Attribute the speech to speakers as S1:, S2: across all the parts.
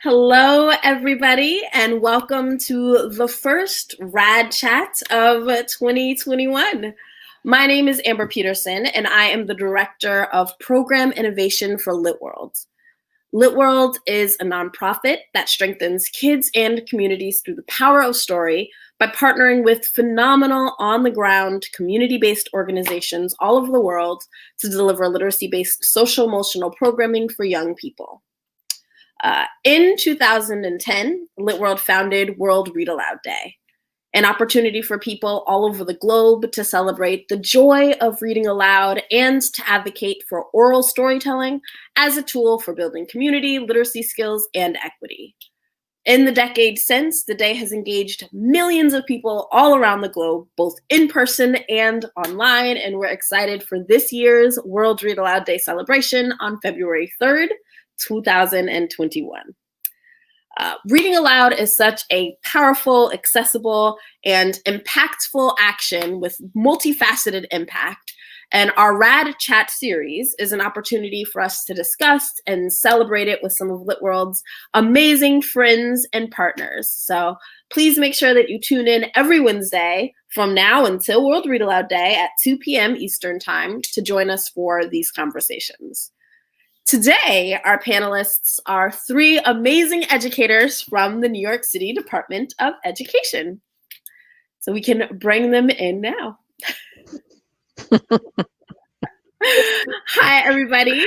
S1: Hello, everybody, and welcome to the first WRAD Chat of 2021. My name is Amber Peterson, and I am the Director of Program Innovation for LitWorld. LitWorld is a nonprofit that strengthens kids and communities through the power of story by partnering with phenomenal on-the-ground, community-based organizations all over the world to deliver literacy-based social-emotional programming for young people. In 2010, LitWorld founded World Read Aloud Day, an opportunity for people all over the globe to celebrate the joy of reading aloud and to advocate for oral storytelling as a tool for building community, literacy skills, and equity. In the decade since, the day has engaged millions of people all around the globe, both in person and online, and we're excited for this year's World Read Aloud Day celebration on February 3rd, 2021. Reading aloud is such a powerful, accessible, and impactful action with multifaceted impact. And our WRAD Chat series is an opportunity for us to discuss and celebrate it with some of LitWorld's amazing friends and partners. So please make sure that you tune in every Wednesday from now until World Read Aloud Day at 2 p.m. Eastern Time to join us for these conversations. Today, our panelists are three amazing educators from the New York City Department of Education. So we can bring them in now. Hi, everybody.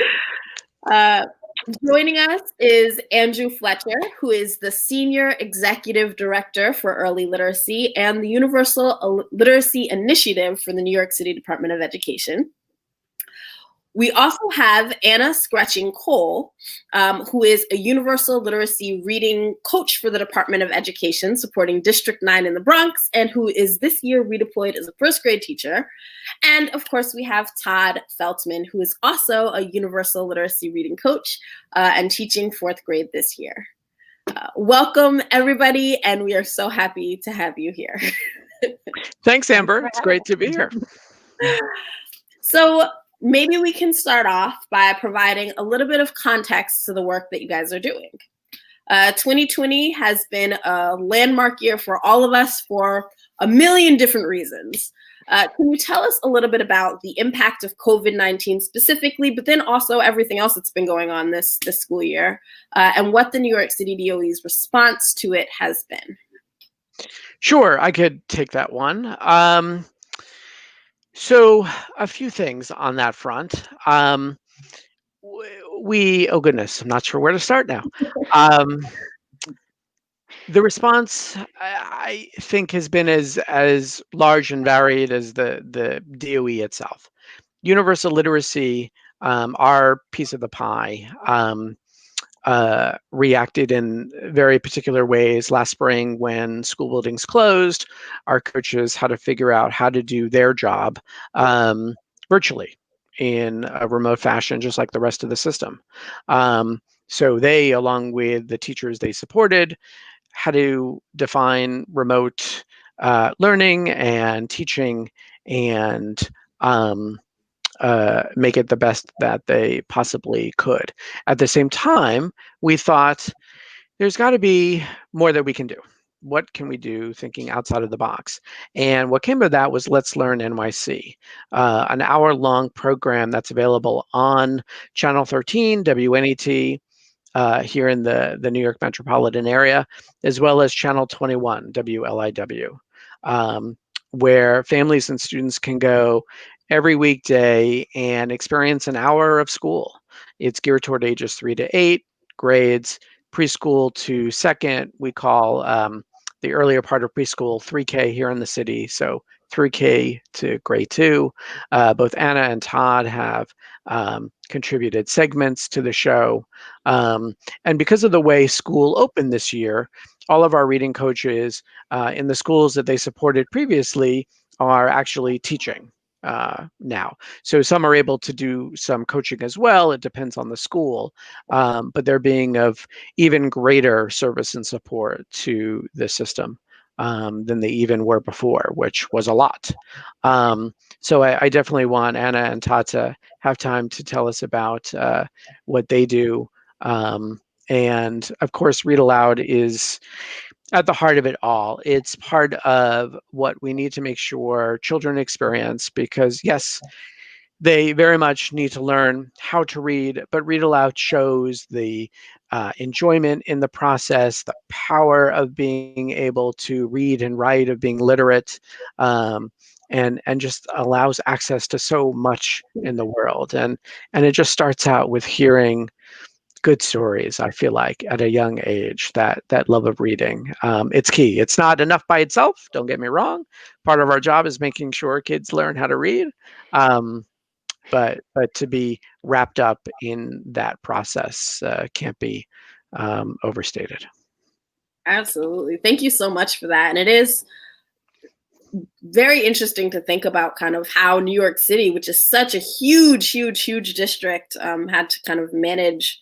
S1: Joining us is Andrew Fletcher, who is the Senior Executive Director for Early Literacy and the Universal Literacy Initiative for the New York City Department of Education. We also have Anna Scretching-Cole, who is a universal literacy reading coach for the Department of Education, supporting District 9 in the Bronx, and who is this year redeployed as a first grade teacher. And of course, we have Todd Feltman, who is also a universal literacy reading coach and teaching fourth grade this year. Welcome, everybody, and we are so happy to have you here.
S2: Thanks, Amber. It's great to be here.
S1: So, maybe we can start off by providing a little bit of context to the work that you guys are doing. 2020 has been a landmark year for all of us for a million different reasons. Can you tell us a little bit about the impact of COVID-19 specifically, but then also everything else that's been going on this school year, and what the New York City DOE's response to it has been?
S2: Sure, I could take that one. So a few things on that front. Oh goodness, I'm not sure where to start now. The response, I think, has been as large and varied as the DOE itself. Universal literacy, our piece of the pie, reacted in very particular ways. Last spring, when school buildings closed, our coaches had to figure out how to do their job virtually in a remote fashion, just like the rest of the system. So they, along with the teachers they supported, had to define remote learning and teaching and make it the best that they possibly could. At the same time, we thought there's got to be more that we can do. What can we do thinking outside of the box? And what came of that was Let's Learn NYC, an hour-long program that's available on Channel 13, WNET, here in the New York metropolitan area, as well as Channel 21, WLIW, where families and students can go every weekday and experience an hour of school. It's geared toward ages 3 to 8, grades preschool to second. We call the earlier part of preschool 3K here in the city, so 3K to grade 2. Both Anna and Todd have contributed segments to the show. And because of the way school opened this year, all of our reading coaches in the schools that they supported previously are actually teaching now. So some are able to do some coaching as well. It depends on the school, but they're being of even greater service and support to the system than they even were before, which was a lot. So I definitely want Anna and Todd to have time to tell us about what they do And of course, Read Aloud is at the heart of it all. It's part of what we need to make sure children experience, because yes, they very much need to learn how to read, but Read Aloud shows the enjoyment in the process, the power of being able to read and write, of being literate, and just allows access to so much in the world. And it just starts out with hearing good stories. I feel like at a young age, that love of reading, it's key. It's not enough by itself, don't get me wrong. Part of our job is making sure kids learn how to read, but to be wrapped up in that process can't be overstated.
S1: Absolutely. Thank you so much for that. And it is very interesting to think about kind of how New York City, which is such a huge district, had to kind of manage,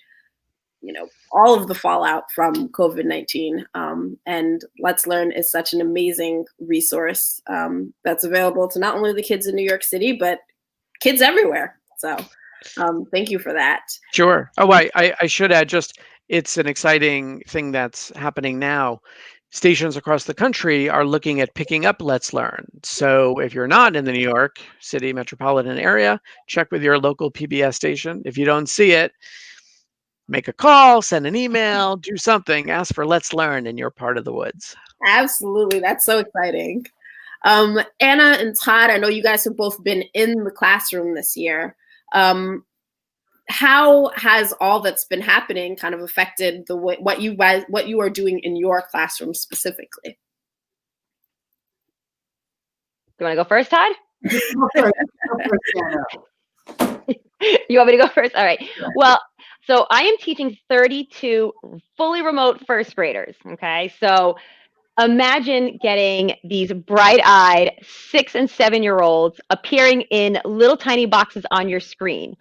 S1: all of the fallout from COVID-19. And Let's Learn is such an amazing resource that's available to not only the kids in New York City, but kids everywhere. So thank you for that.
S2: Sure. Oh, I should add, just it's an exciting thing that's happening now. Stations across the country are looking at picking up Let's Learn. So if you're not in the New York City metropolitan area, check with your local PBS station. If you don't see it, make a call, send an email, do something, ask for Let's Learn in your part of the woods.
S1: Absolutely. That's so exciting. Anna and Todd, I know you guys have both been in the classroom this year. How has all that's been happening kind of affected the way what you are doing in your classroom specifically?
S3: Do you want to go first, Todd? You want me to go first? All right. Well, so I am teaching 32 fully remote first graders. Okay. So imagine getting these bright-eyed 6 and 7-year-olds appearing in little tiny boxes on your screen.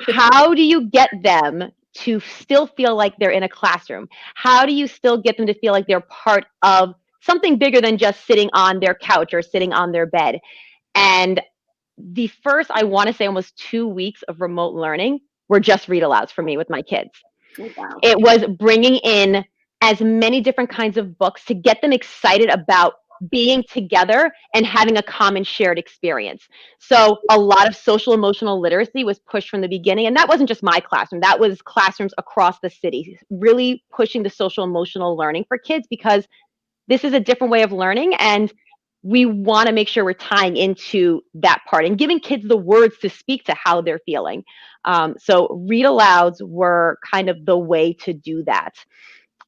S3: How do you get them to still feel like they're in a classroom? How do you still get them to feel like they're part of something bigger than just sitting on their couch or sitting on their bed? And the first, I want to say, almost 2 weeks of remote learning were just read alouds for me with my kids.
S1: Oh, wow.
S3: It was bringing in as many different kinds of books to get them excited about being together and having a common shared experience. So a lot of social emotional literacy was pushed from the beginning. And that wasn't just my classroom. That was classrooms across the city, really pushing the social emotional learning for kids, because this is a different way of learning. And we want to make sure we're tying into that part and giving kids the words to speak to how they're feeling. So read alouds were kind of the way to do that.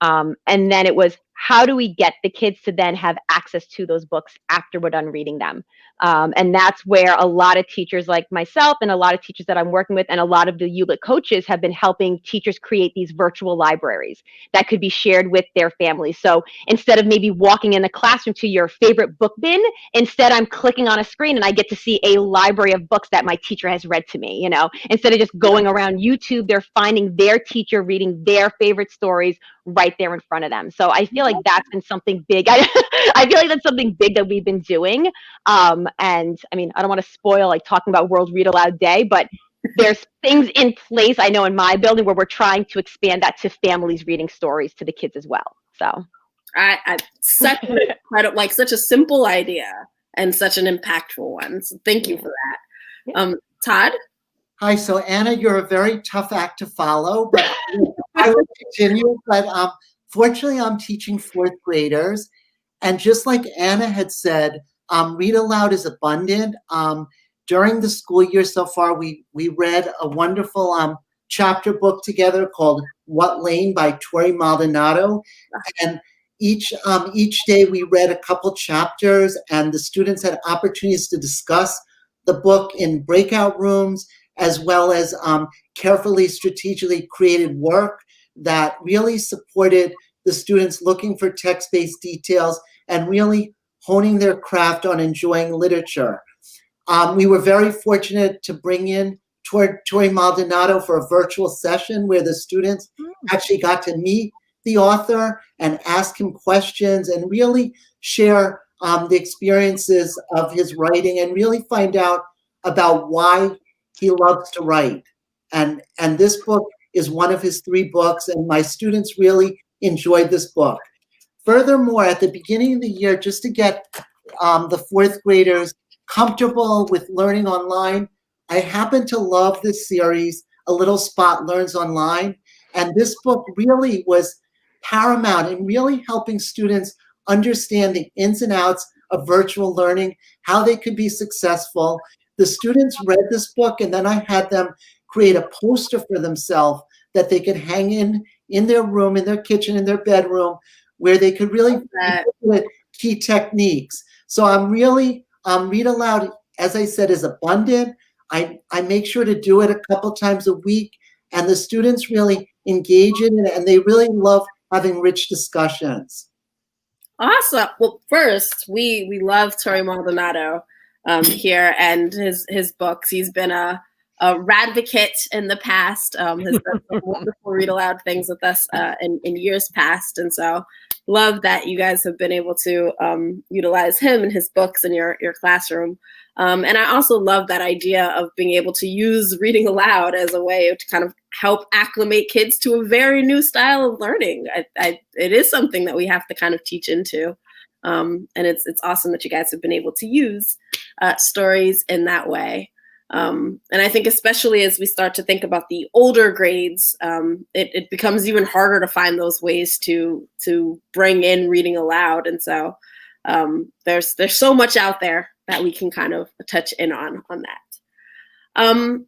S3: And then it was, how do we get the kids to then have access to those books after we're done reading them? And that's where a lot of teachers like myself and a lot of teachers that I'm working with and a lot of the ULIT coaches have been helping teachers create these virtual libraries that could be shared with their families. So instead of maybe walking in the classroom to your favorite book bin, instead I'm clicking on a screen and I get to see a library of books that my teacher has read to me. Instead of just going around YouTube, they're finding their teacher reading their favorite stories right there in front of them. So I feel like that's been something big. I feel like that's something big that we've been doing. And I mean, I don't want to spoil like talking about World Read Aloud Day, but there's things in place, I know, in my building where we're trying to expand that to families reading stories to the kids as well. So
S1: such an incredible, like such a simple idea and such an impactful one. So thank you for that. Todd?
S4: Hi, so Anna, you're a very tough act to follow, but I will continue. But fortunately, I'm teaching fourth graders. And just like Anna had said, read aloud is abundant. During the school year so far, we read a wonderful chapter book together called What Lane by Tori Maldonado. And each day we read a couple chapters, and the students had opportunities to discuss the book in breakout rooms, as well as carefully, strategically created work that really supported the students looking for text-based details and really honing their craft on enjoying literature. We were very fortunate to bring in Tori Maldonado for a virtual session where the students actually got to meet the author and ask him questions and really share the experiences of his writing and really find out about why he loves to write. And this book is one of his 3 books, and my students really enjoyed this book. Furthermore, at the beginning of the year, just to get the 4th graders comfortable with learning online, I happen to love this series, A Little Spot Learns Online. And this book really was paramount in really helping students understand the ins and outs of virtual learning, how they could be successful. The students read this book, and then I had them create a poster for themselves that they could hang in their room, in their kitchen, in their bedroom, where they could really with key techniques. So I'm really, Read Aloud, as I said, is abundant. I make sure to do it a couple times a week, and the students really engage in it, and they really love having rich discussions.
S1: Awesome. Well, first, we love Tori Maldonado here and his books. He's been a radvocate in the past, has done some wonderful read aloud things with us in years past. And so love that you guys have been able to utilize him and his books in your classroom. And I also love that idea of being able to use reading aloud as a way to kind of help acclimate kids to a very new style of learning. It is something that we have to kind of teach into. And it's awesome that you guys have been able to use stories in that way. And I think especially as we start to think about the older grades, it becomes even harder to find those ways to bring in reading aloud. And so there's so much out there that we can kind of touch in on that.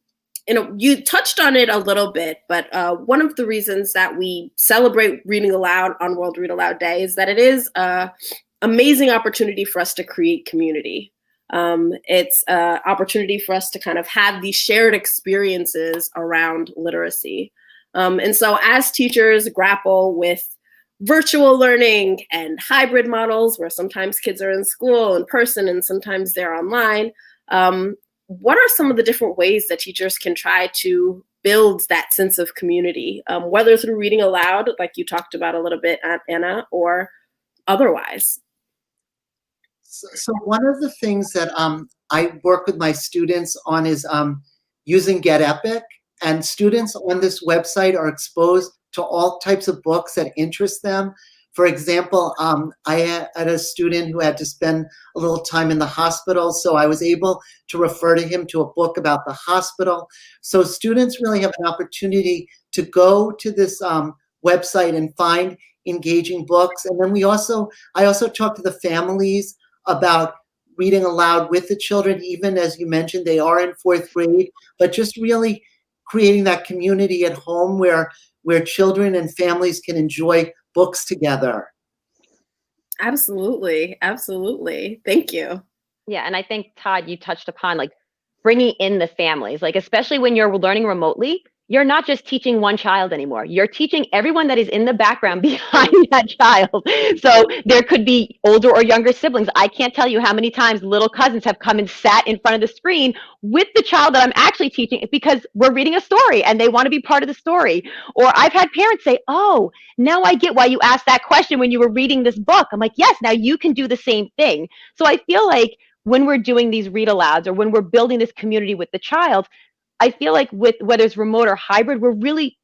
S1: You touched on it a little bit, but one of the reasons that we celebrate reading aloud on World Read Aloud Day is that it is an amazing opportunity for us to create community. It's an opportunity for us to kind of have these shared experiences around literacy. And so as teachers grapple with virtual learning and hybrid models where sometimes kids are in school in person and sometimes they're online, what are some of the different ways that teachers can try to build that sense of community, whether through reading aloud, like you talked about a little bit, Anna, or otherwise?
S4: So one of the things that I work with my students on is using GetEpic, and students on this website are exposed to all types of books that interest them. For example, I had a student who had to spend a little time in the hospital, so I was able to refer to him to a book about the hospital. So students really have an opportunity to go to this website and find engaging books. And then I also talk to the families about reading aloud with the children, even as you mentioned, they are in 4th grade, but just really creating that community at home where children and families can enjoy books together.
S1: Absolutely. Absolutely. Thank you.
S3: Yeah. And I think, Todd, you touched upon like bringing in the families, like especially when you're learning remotely, you're not just teaching one child anymore. You're teaching everyone that is in the background behind that child. So there could be older or younger siblings. I can't tell you how many times little cousins have come and sat in front of the screen with the child that I'm actually teaching because we're reading a story and they want to be part of the story. Or I've had parents say, oh, now I get why you asked that question when you were reading this book. I'm like, yes, now you can do the same thing. So I feel like when we're doing these read alouds or when we're building this community with the child, I feel like with whether it's remote or hybrid, we're really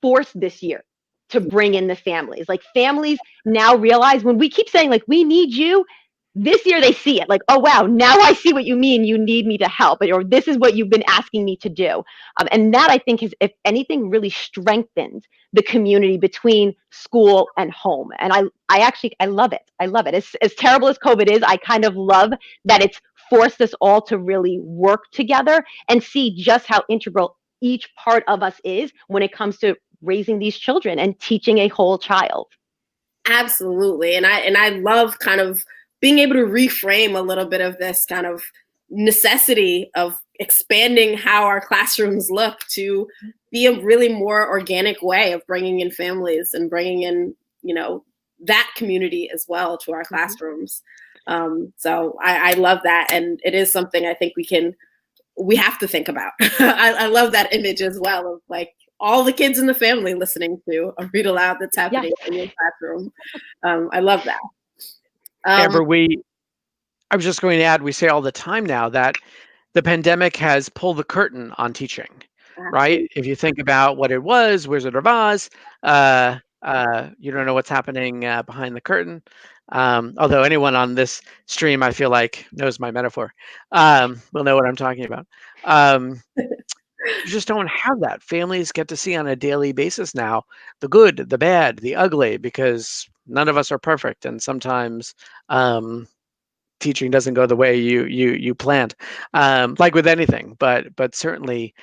S3: forced this year to bring in the families. Like families now realize when we keep saying like, we need you, this year they see it like, oh, wow, now I see what you mean. You need me to help, or this is what you've been asking me to do. And that I think is, if anything, really strengthened the community between school and home. And I love it. I love it. As terrible as COVID is, I kind of love that it's forced us all to really work together and see just how integral each part of us is when it comes to raising these children and teaching a whole child.
S1: Absolutely. And I love kind of being able to reframe a little bit of this kind of necessity of expanding how our classrooms look to be a really more organic way of bringing in families and bringing in, that community as well to our classrooms. So I love that. And it is something I think we have to think about. I love that image as well of like all the kids in the family listening to a read aloud that's happening in your classroom. I love that.
S2: Amber, I was just going to add, we say all the time now that the pandemic has pulled the curtain on teaching. right? If you think about what it was, Wizard of Oz, you don't know what's happening behind the curtain. Although anyone on this stream, I feel like, knows my metaphor, will know what I'm talking about. You just don't have that. Families get to see on a daily basis now the good, the bad, the ugly, because none of us are perfect, and sometimes teaching doesn't go the way you planned, like with anything. But certainly,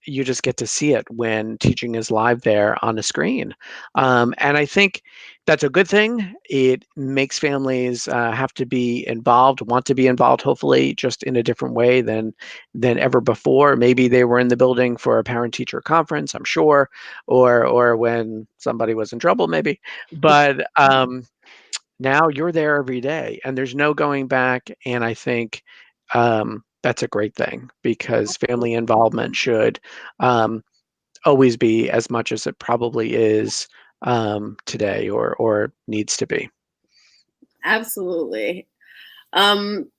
S2: you just get to see it when teaching is live there on a screen. And I think that's a good thing. It makes families have to be involved, want to be involved, hopefully just in a different way than ever before. Maybe they were in the building for a parent-teacher conference, I'm sure, or when somebody was in trouble, maybe. But now you're there every day and there's no going back. And I think that's a great thing, because family involvement should always be as much as it probably is today, or needs to be.
S1: Absolutely. In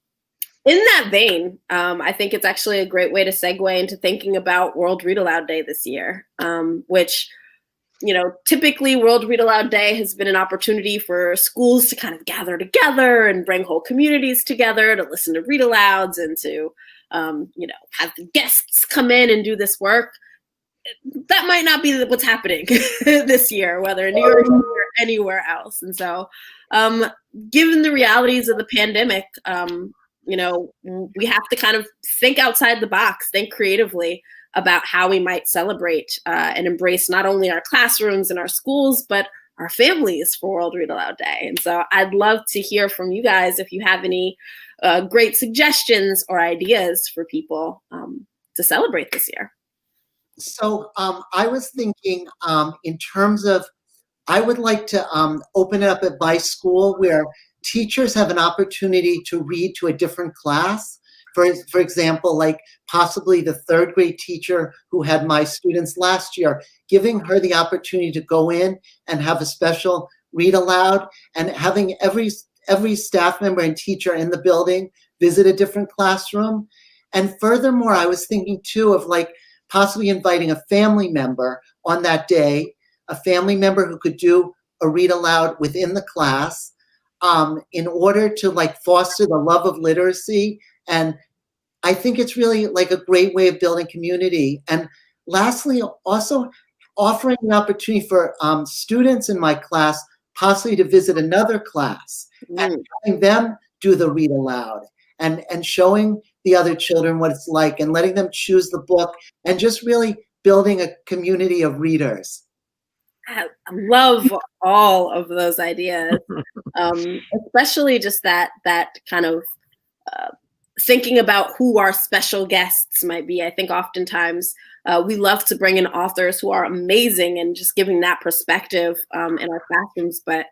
S1: that vein, I think it's actually a great way to segue into thinking about World Read Aloud Day this year, which, typically World Read Aloud Day has been an opportunity for schools to kind of gather together and bring whole communities together to listen to read alouds and to, have the guests come in and do this work. That might not be what's happening this year, whether in New York or anywhere else. And so, given the realities of the pandemic, we have to kind of think outside the box, think creatively about how we might celebrate and embrace not only our classrooms and our schools, but our families for World Read Aloud Day. And so I'd love to hear from you guys if you have any great suggestions or ideas for people to celebrate this year.
S4: So I was thinking in terms of, I would like to open it up at my school where teachers have an opportunity to read to a different class. For example, like possibly the third grade teacher who had my students last year, giving her the opportunity to go in and have a special read aloud, and having every staff member and teacher in the building visit a different classroom. And furthermore, I was thinking too of like possibly inviting a family member on that day, a family member who could do a read aloud within the class, in order to like foster the love of literacy. And I think it's really like a great way of building community. And lastly, also offering an opportunity for students in my class possibly to visit another class and having them do the read aloud, and showing the other children what it's like and letting them choose the book, and just really building a community of readers.
S1: I love all of those ideas, especially just that kind of thinking about who our special guests might be. I think oftentimes we love to bring in authors who are amazing and just giving that perspective in our classrooms. But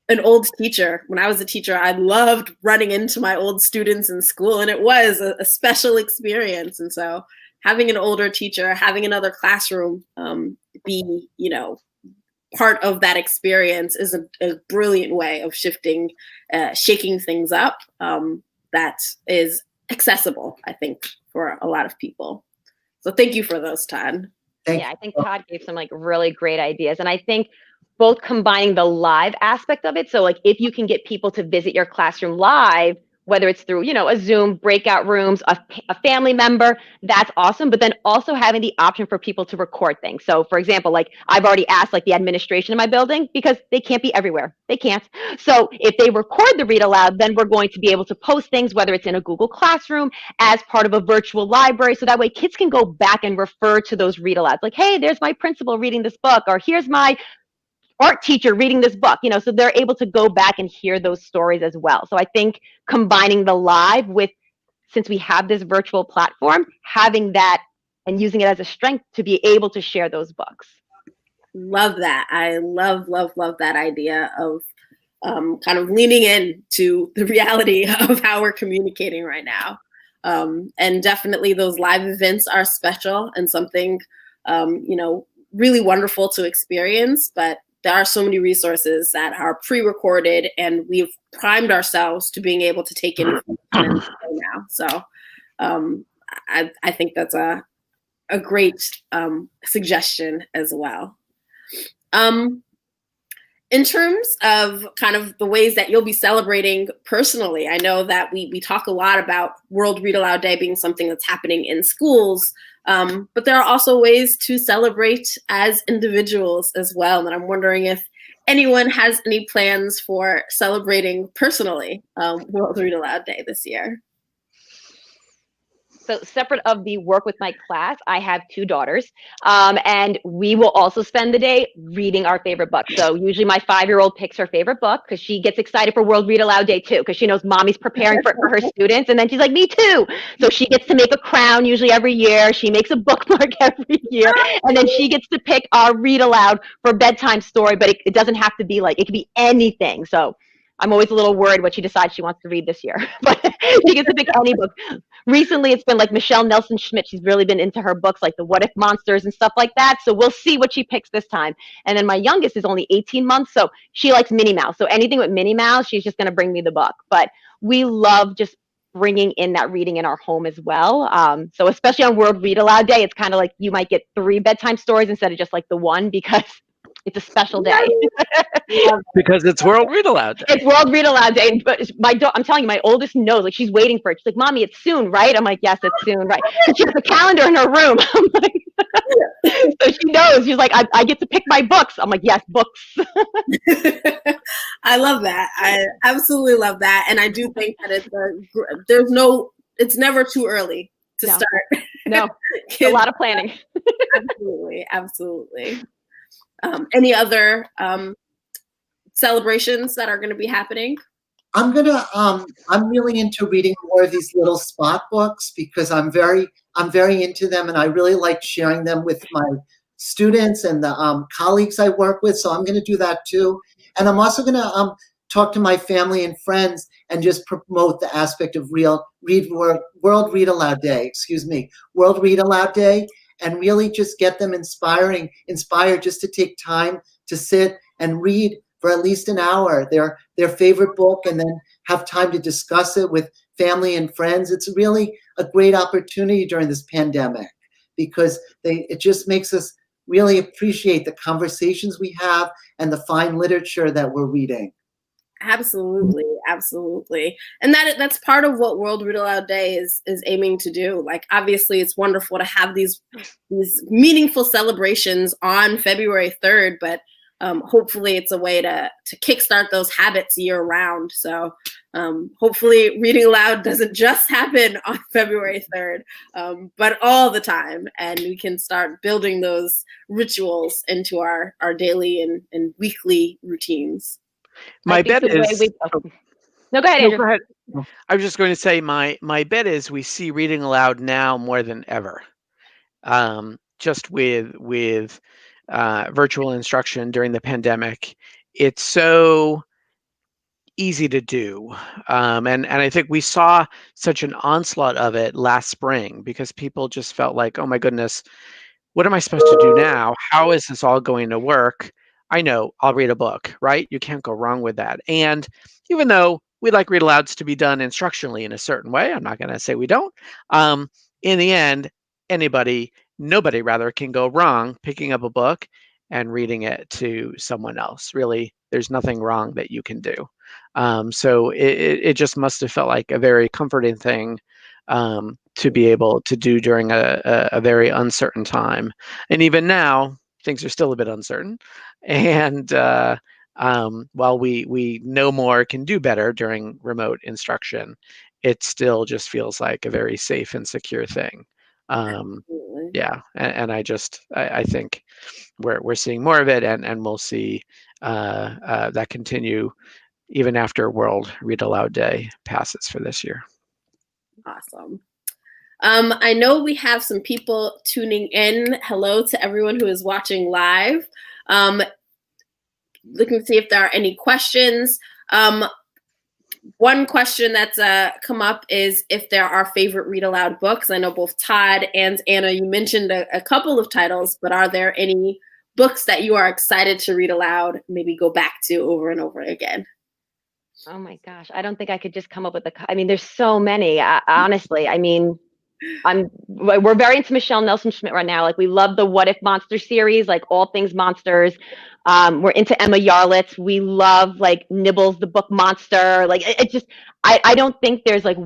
S1: an old teacher, when I was a teacher, I loved running into my old students in school, and it was a special experience. And so having an older teacher, having another classroom be, part of that experience is a brilliant way of shaking things up that is accessible, I think, for a lot of people. So thank you for those, Todd.
S3: Yeah, I think Todd gave some like really great ideas. And I think both combining the live aspect of it. So like if you can get people to visit your classroom live, whether it's through, a Zoom, breakout rooms, a family member, that's awesome. But then also having the option for people to record things. So for example, like I've already asked like the administration in my building, because they can't be everywhere. They can't. So if they record the read aloud, then we're going to be able to post things, whether it's in a Google Classroom as part of a virtual library. So that way kids can go back and refer to those read alouds. Like, hey, there's my principal reading this book, or here's my art teacher reading this book, so they're able to go back and hear those stories as well. So I think combining the live with, since we have this virtual platform, having that and using it as a strength to be able to share those books.
S1: Love that. I love that idea of kind of leaning into the reality of how we're communicating right now. And definitely those live events are special and something, really wonderful to experience, but there are so many resources that are pre-recorded, and we've primed ourselves to being able to take in now. So I think that's a great suggestion as well. In terms of kind of the ways that you'll be celebrating personally, I know that we talk a lot about World Read Aloud Day being something that's happening in schools, but there are also ways to celebrate as individuals as well. And I'm wondering if anyone has any plans for celebrating personally World Read Aloud Day this year.
S3: So separate of the work with my class, I have 2 daughters, and we will also spend the day reading our favorite book. So usually my 5-year-old picks her favorite book because she gets excited for World Read Aloud Day too, because she knows mommy's preparing for it for her students. And then she's like, me too. So she gets to make a crown usually every year. She makes a bookmark every year. And then she gets to pick our read aloud for bedtime story, but it doesn't have to be like, it could be anything. So I'm always a little worried what she decides she wants to read this year, but she gets to pick any book. Recently, it's been like Michelle Nelson Schmidt. She's really been into her books, like the What If Monsters and stuff like that. So we'll see what she picks this time. And then my youngest is only 18 months, so she likes Minnie Mouse. So anything with Minnie Mouse, she's just going to bring me the book. But we love just bringing in that reading in our home as well. So especially on World Read Aloud Day, it's kind of like you might get 3 bedtime stories instead of just like the one, because it's a special day.
S2: Because it's World Read Aloud Day.
S3: It's World Read Aloud Day. But I'm telling you, my oldest knows. Like, she's waiting for it. She's like, Mommy, it's soon, right? I'm like, yes, it's soon, right? Because she has a calendar in her room. I'm like, so she knows. She's like, I get to pick my books. I'm like, yes, books.
S1: I love that. I absolutely love that. And I do think that it's never too early to start.
S3: No, a lot of planning.
S1: Absolutely. Absolutely. Any other celebrations that are going to be happening?
S4: I'm really into reading more of these little spot books because I'm very into them, and I really like sharing them with my students and the colleagues I work with. So I'm going to do that too. And I'm also going to talk to my family and friends and just promote the aspect of World Read Aloud Day, World Read Aloud Day, and really just get them inspired just to take time to sit and read for at least an hour their favorite book, and then have time to discuss it with family and friends. It's really a great opportunity during this pandemic because it just makes us really appreciate the conversations we have and the fine literature that we're reading.
S1: Absolutely, absolutely. And that's part of what World Read Aloud Day is aiming to do. Like, obviously, it's wonderful to have these meaningful celebrations on February 3rd, but hopefully it's a way to kickstart those habits year round. So hopefully reading aloud doesn't just happen on February 3rd, but all the time. And we can start building those rituals into our daily and weekly routines.
S2: My bet is.
S3: No, go ahead, Andrew.
S2: Go ahead. I was just going to say my bet is we see reading aloud now more than ever. Just with virtual instruction during the pandemic, it's so easy to do, and I think we saw such an onslaught of it last spring because people just felt like, oh my goodness, what am I supposed to do now? How is this all going to work? I know, I'll read a book, right? You can't go wrong with that. And even though we like read alouds to be done instructionally in a certain way, I'm not going to say we don't. In the end, nobody rather can go wrong picking up a book and reading it to someone else. Really, there's nothing wrong that you can do. So it just must have felt like a very comforting thing to be able to do during a very uncertain time. And even now, things are still a bit uncertain. And while we know more, can do better during remote instruction, it still just feels like a very safe and secure thing. Yeah, and I think we're seeing more of it, and we'll see that continue even after World Read Aloud Day passes for this year.
S1: Awesome. I know we have some people tuning in. Hello to everyone who is watching live. Looking to see if there are any questions. One question that's come up is if there are favorite read aloud books. I know both Todd and Anna, you mentioned a couple of titles, but are there any books that you are excited to read aloud, maybe go back to over and over again?
S3: Oh my gosh, I don't think I could just come up with I mean, there's so many, honestly. I mean, We're very into Michelle Nelson Schmidt right now. Like, we love the What If Monster series, like all things monsters. We're into Emma Yarlitz. We love like Nibbles the Book Monster. Like, it just, I don't think there's like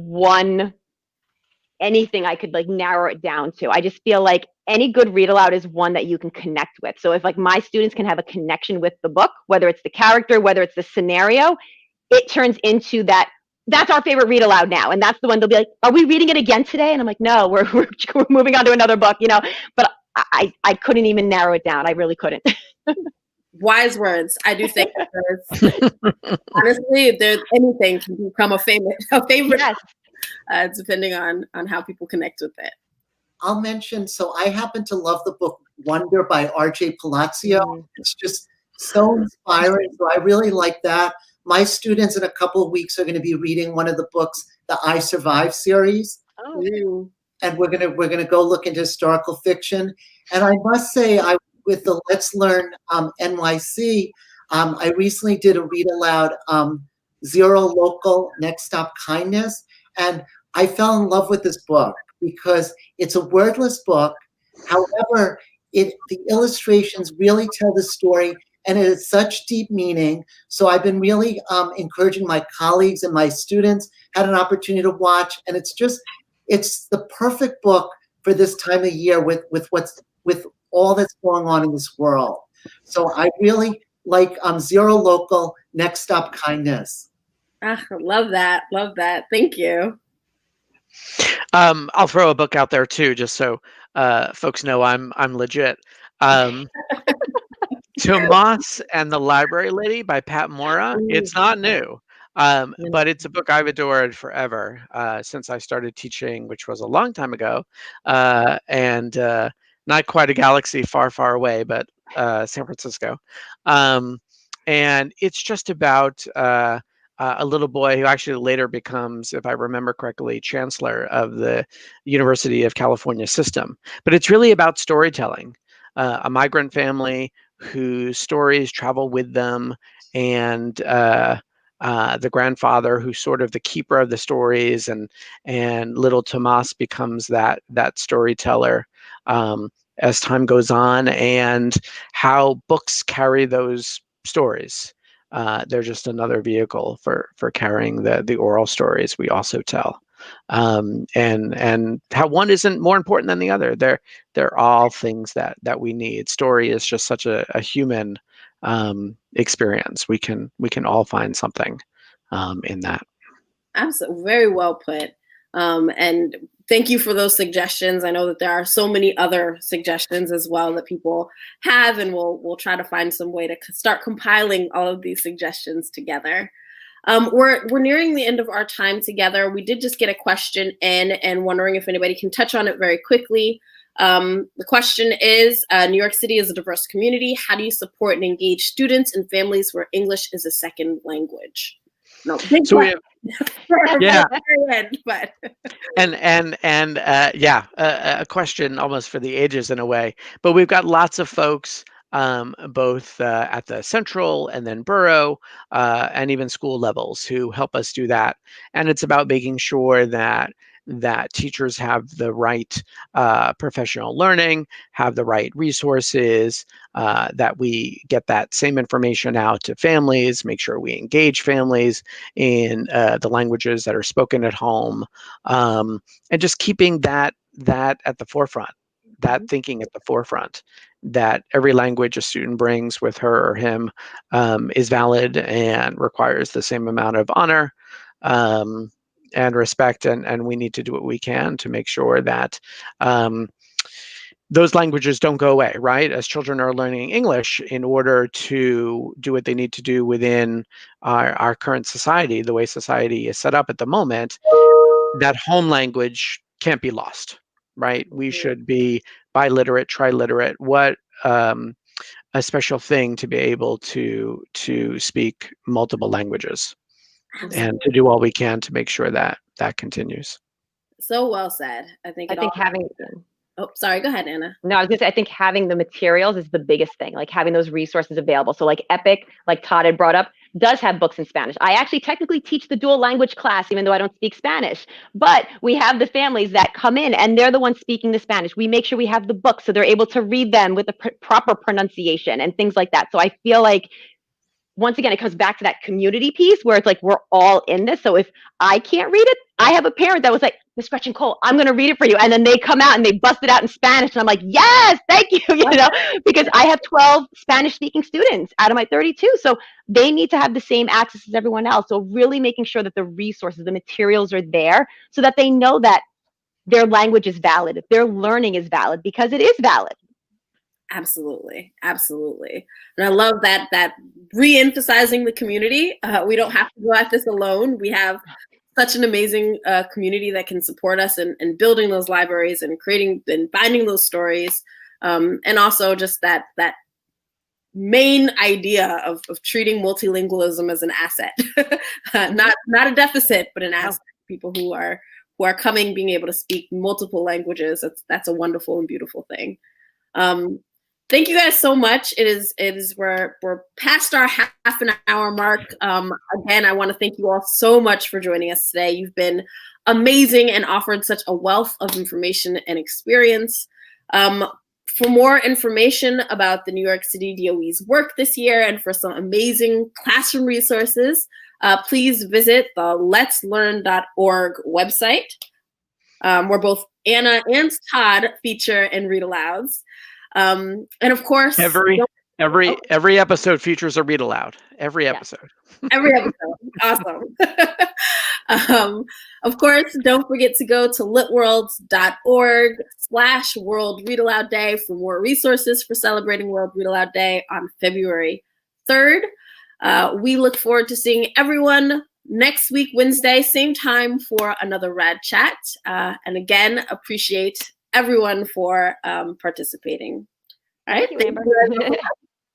S3: anything I could like narrow it down to. I just feel like any good read aloud is one that you can connect with. So if like my students can have a connection with the book, whether it's the character, whether it's the scenario, it turns into that's our favorite read aloud now. And that's the one they'll be like, are we reading it again today? And I'm like, no, we're moving on to another book, you know, but I couldn't even narrow it down. I really couldn't.
S1: Wise words. I do think honestly, if there's anything can become a favorite,
S3: Yes.
S1: Depending on how people connect with it.
S4: I'll mention, so I happen to love the book Wonder by R.J. Palazzo. It's just so inspiring. So I really like that. My students in a couple of weeks are going to be reading one of the books, the I Survive series.
S3: Oh.
S4: And we're gonna go look into historical fiction. And I must say, with the Let's Learn NYC, I recently did a read aloud, Zero Local, Next Stop Kindness. And I fell in love with this book because it's a wordless book. However, the illustrations really tell the story, and it has such deep meaning. So I've been really encouraging my colleagues and my students, had an opportunity to watch, and it's the perfect book for this time of year with all that's going on in this world. So I really like Zero Local, Next Stop Kindness.
S1: Love that. Love that. Thank you.
S2: I'll throw a book out there too, just so folks know I'm legit. Tomas and the Library Lady by Pat Mora. It's not new, but it's a book I've adored forever since I started teaching, which was a long time ago, and not quite a galaxy far, far away, but San Francisco. And it's just about a little boy who actually later becomes, if I remember correctly, chancellor of the University of California system. But it's really about storytelling, a migrant family whose stories travel with them, and the grandfather who's sort of the keeper of the stories, and little Tomas becomes that storyteller as time goes on, and how books carry those stories. They're just another vehicle for carrying the oral stories we also tell, and how one isn't more important than the other. They're all things that we need. Story is just such a human experience. We can all find something in that.
S1: Absolutely, very well put. And thank you for those suggestions. I know that there are so many other suggestions as well that people have, and we'll try to find some way to start compiling all of these suggestions together. We're nearing the end of our time together. We did just get a question in, and wondering if anybody can touch on it very quickly. The question is, New York City is a diverse community. How do you support and engage students and families where English is a second language? No,
S2: so we have, yeah,
S1: but
S2: a question almost for the ages in a way. But we've got lots of folks, both at the central and then borough and even school levels, who help us do that. And it's about making sure that teachers have the right professional learning, have the right resources, that we get that same information out to families, make sure we engage families in the languages that are spoken at home, and just keeping that at the forefront, that thinking at the forefront, that every language a student brings with her or him is valid and requires the same amount of honor and respect, and we need to do what we can to make sure that those languages don't go away, right? As children are learning English in order to do what they need to do within our current society, the way society is set up at the moment, that home language can't be lost, right? We should be biliterate, triliterate. What a special thing to be able to speak multiple languages. And to do all we can to make sure that continues.
S1: So well said. I think
S3: having.
S1: Oh, sorry. Go ahead, Anna.
S3: No, I was gonna say, I think having the materials is the biggest thing. Like having those resources available. So like Epic, like Todd had brought up, does have books in Spanish. I actually technically teach the dual language class, even though I don't speak Spanish. But we have the families that come in and they're the ones speaking the Spanish. We make sure we have the books so they're able to read them with the proper pronunciation and things like that. So I feel like, once again, it comes back to that community piece where it's like, we're all in this. So if I can't read it, I have a parent that was like, Miss Gretchen Cole, I'm going to read it for you. And then they come out and they bust it out in Spanish. And I'm like, yes, thank you, because I have 12 Spanish speaking students out of my 32. So they need to have the same access as everyone else. So really making sure that the resources, the materials are there so that they know that their language is valid, their learning is valid, because it is valid.
S1: Absolutely. Absolutely. And I love that re-emphasizing the community. We don't have to go at this alone. We have such an amazing community that can support us in building those libraries and creating and finding those stories. And also just that main idea of treating multilingualism as an asset, not a deficit, but an asset. People who are coming, being able to speak multiple languages. That's a wonderful and beautiful thing. Thank you guys so much. We're past our half an hour mark. Again, I want to thank you all so much for joining us today. You've been amazing and offered such a wealth of information and experience. For more information about the New York City DOE's work this year and for some amazing classroom resources, please visit the letslearn.org website, where both Anna and Todd feature in Read Alouds. And of course,
S2: every episode features a read aloud. Every episode.
S1: Every episode. Awesome. Of course, don't forget to go to litworlds.org/World Read Aloud Day for more resources for celebrating World Read Aloud Day on February 3rd. We look forward to seeing everyone next week, Wednesday, same time for another RAD Chat. And again, appreciate everyone for participating. All right.
S3: Thank you, Amber.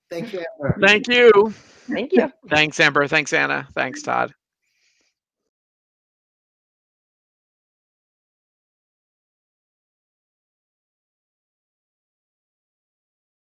S4: Thank you, Amber.
S2: Thank you.
S3: Thank you.
S2: Thanks, Amber. Thanks, Anna. Thanks, Todd.